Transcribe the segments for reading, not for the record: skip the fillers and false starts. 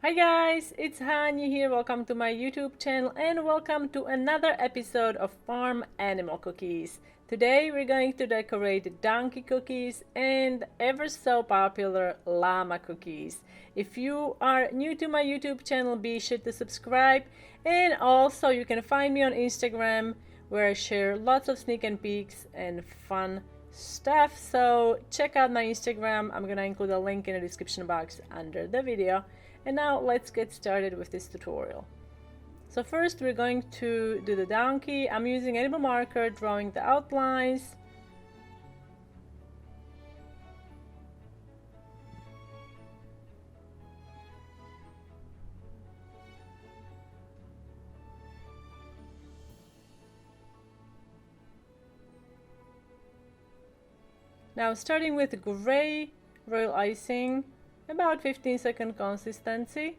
Hi guys, it's Hania here. Welcome to my YouTube channel and welcome to another episode of Farm Animal Cookies. Today we're going to decorate donkey cookies and ever so popular llama cookies. If you are new to my YouTube channel, be sure to subscribe, and also you can find me on Instagram where I share lots of sneak and peeks and fun stuff. So check out my Instagram. I'm gonna include a link in the description box under the video. And now let's get started with this tutorial. So first we're going to do the donkey. I'm using edible marker, drawing the outlines. Now starting with gray royal icing, about 15-second consistency.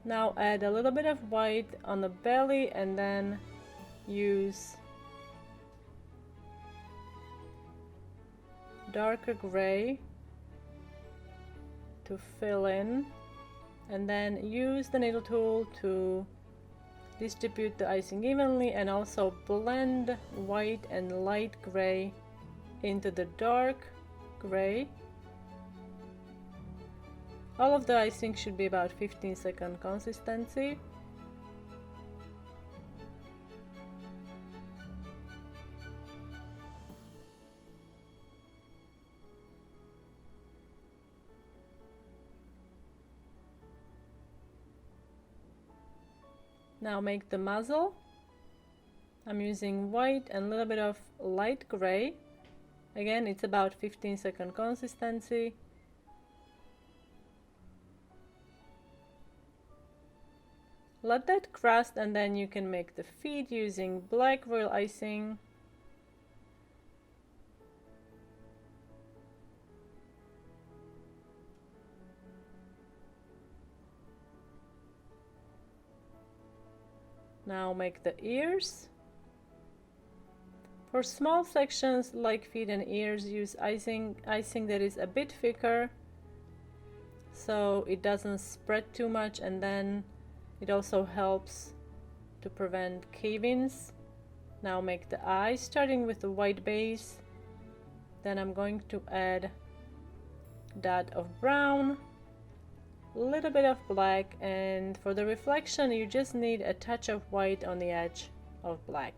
Now add a little bit of white on the belly and then use darker gray to fill in, and then use the needle tool to distribute the icing evenly and also blend white and light gray into the dark gray. All of the icing should be about 15-second consistency. Now make the muzzle. I'm using white and a little bit of light gray. Again, it's about 15-second consistency. Let that crust and then you can make the feet using black royal icing. Now make the ears. For small sections like feet and ears, use icing that is a bit thicker so it doesn't spread too much, and then it also helps to prevent cave-ins. Now make the eyes, starting with the white base. Then I'm going to add a dot of brown, a little bit of black, and for the reflection you just need a touch of white on the edge of black.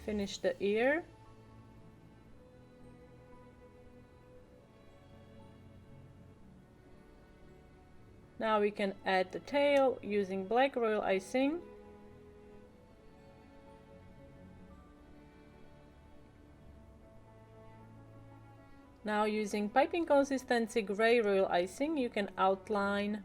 Finish the ear. Now we can add the tail using black royal icing. Now using piping consistency gray royal icing, you can outline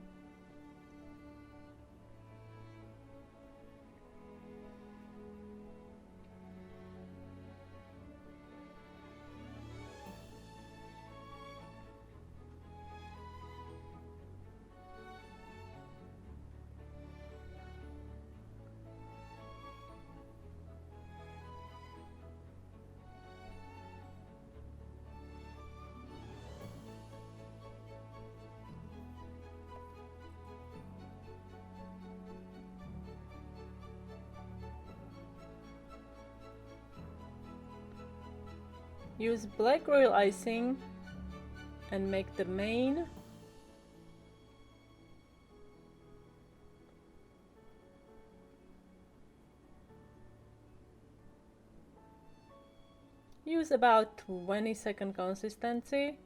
use black royal icing and make the mane. Use about 20-second consistency.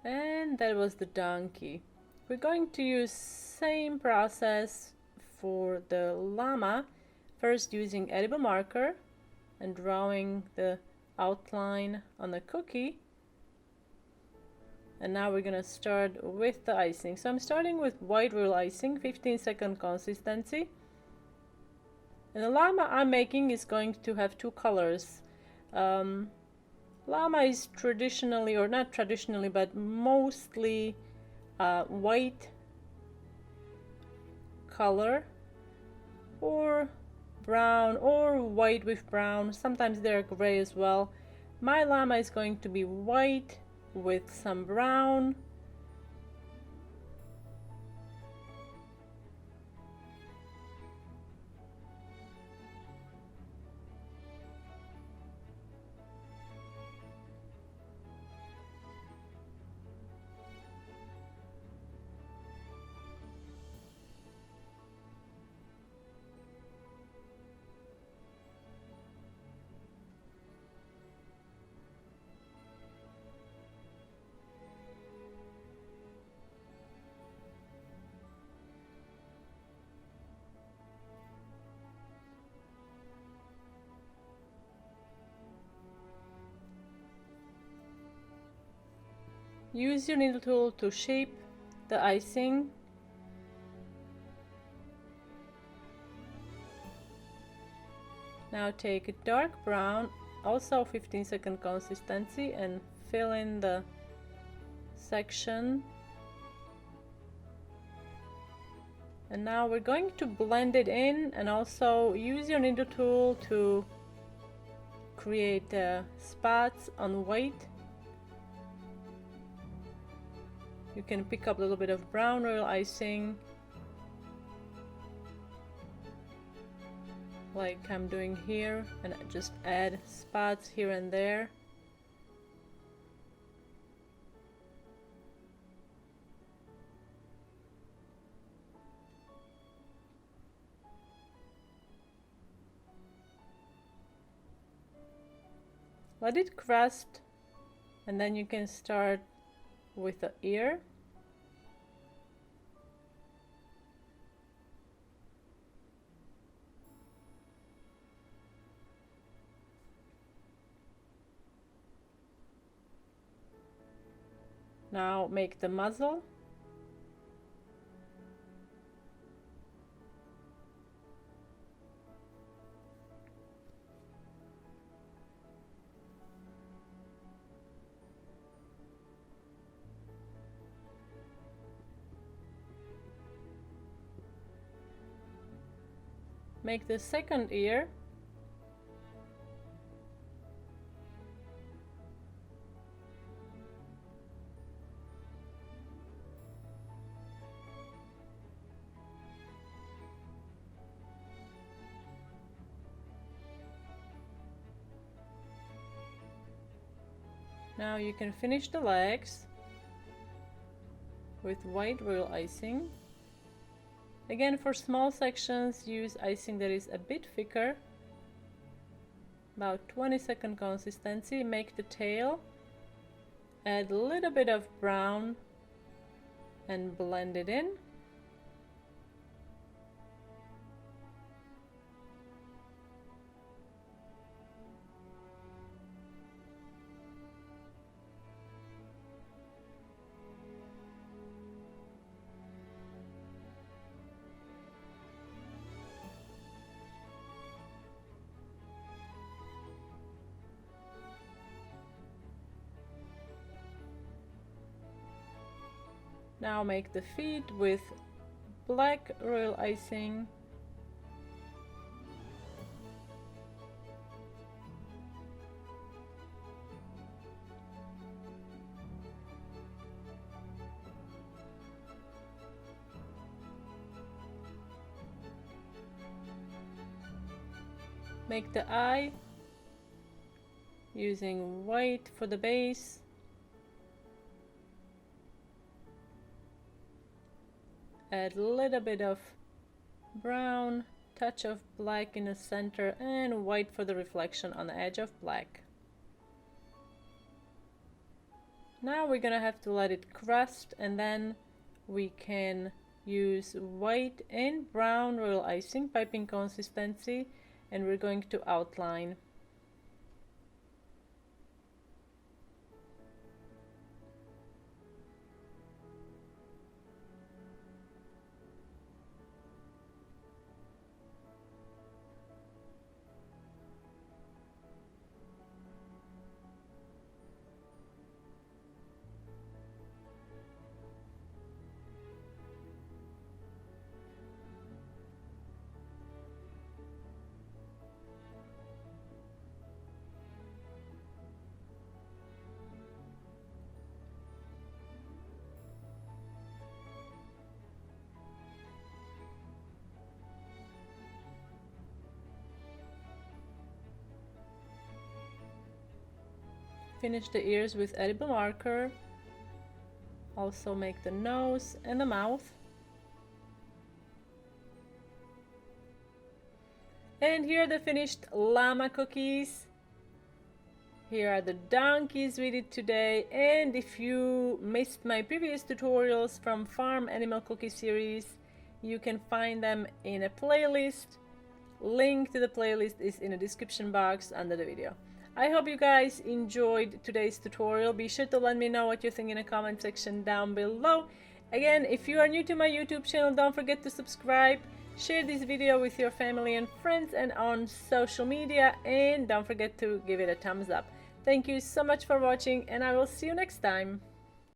And that was the donkey. We're going to use same process for the llama, first using edible marker and drawing the outline on the cookie. And now we're gonna start with the icing. So I'm starting with white royal icing, 15-second consistency. And the llama I'm making is going to have two colors. Llama is traditionally, or not traditionally, but mostly white color, or brown, or white with brown. Sometimes they're gray as well. My llama is going to be white with some brown. Use your needle tool to shape the icing. Now take a dark brown, also 15-second consistency, and fill in the section. And now we're going to blend it in, and also use your needle tool to create spots on white. You can pick up a little bit of brown royal icing, like I'm doing here, and just add spots here and there. Let it crust, and then you can start with the ear. Now make the muzzle. Make the second ear. Now you can finish the legs with white royal icing. Again, for small sections, use icing that is a bit thicker, about 20-second consistency. Make the tail, add a little bit of brown, and blend it in. Now make the feet with black royal icing. Make the eye using white for the base. Add a little bit of brown, touch of black in the center, and white for the reflection on the edge of black. Now we're gonna have to let it crust, and then we can use white and brown royal icing, piping consistency, and we're going to outline. Finish the ears with edible marker. Also make the nose and the mouth. And here are the finished llama cookies. Here are the donkeys we did today, and if you missed my previous tutorials from Farm Animal Cookie series, you can find them in a playlist. Link to the playlist is in the description box under the video. I hope you guys enjoyed today's tutorial. Be sure to let me know what you think in the comment section down below. Again, if you are new to my YouTube channel, don't forget to subscribe. Share this video with your family and friends and on social media, and don't forget to give it a thumbs up. Thank you so much for watching, and I will see you next time.